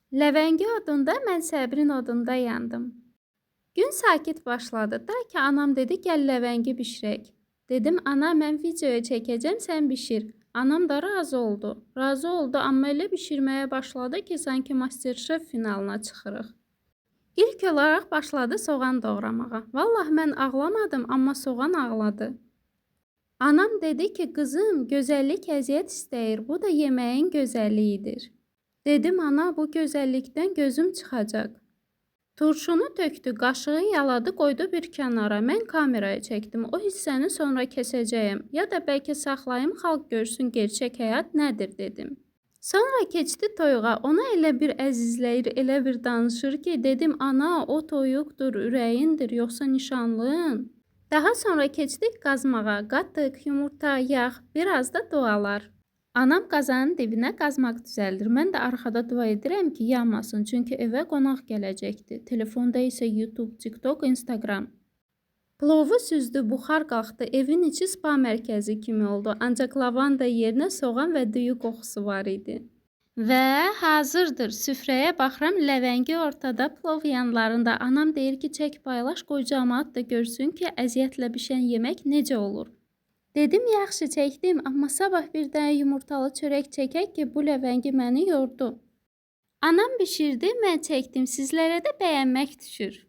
Ləvəngi odunda, mən səbrin odunda yandım. Gün sakit başladı da ki, anam dedi, gəl ləvəngi bişirək. Dedim, ana, mən videoya çəkəcəm, sən bişir. Anam da razı oldu. Razı oldu, amma elə bişirməyə başladı ki, sanki MasterChef finalına çıxırıq. İlk olaraq başladı soğan doğramağa. Vallahi mən ağlamadım, amma soğan ağladı. Anam dedi ki, qızım, gözəllik əziyyət istəyir, bu da yeməyin gözəlliyidir. Dedim, ana, bu gözəllikdən gözüm çıxacaq. Turşunu tökdü, qaşığı yaladı, qoydu bir kənara. Mən kameraya çəkdim. O hissəni sonra kəsəcəyəm. Ya da bəlkə saxlayım, xalq görsün gerçək həyat nədir dedim. Sonra keçdi toyuğa. Ona elə bir əzizləyir, elə bir danışır ki, dedim, ana, o toyuqdur, ürəyindir, yoxsa nişanlın. Daha sonra keçdik qazmağa. Qatıq, yumurta, yağ, biraz da dualar. Anam qazanın dibinə qazmaq düzəldir. Mən də arxada dua edirəm ki, yanmasın. Çünki evə qonaq gələcəkdir. Telefonda isə YouTube, TikTok, Instagram. Plovu süzdü, buxar qalxdı. Evin içi spa mərkəzi kimi oldu. Ancaq lavanda yerinə soğan və düyü qoxusu var idi. Və hazırdır. Süfrəyə baxıram, ləvəngi ortada, plov yanlarında. Anam deyir ki, çək paylaş, qoy cəmaət də görsün ki, əziyyətlə bişən yemək necə olur. Dedim, yaxşı çəkdim, amma sabah bir dənə yumurtalı çörək çəkək ki, bu ləvəngi məni yordu. Anam bişirdi, mən çəkdim. Sizlərə də bəyənmək düşür.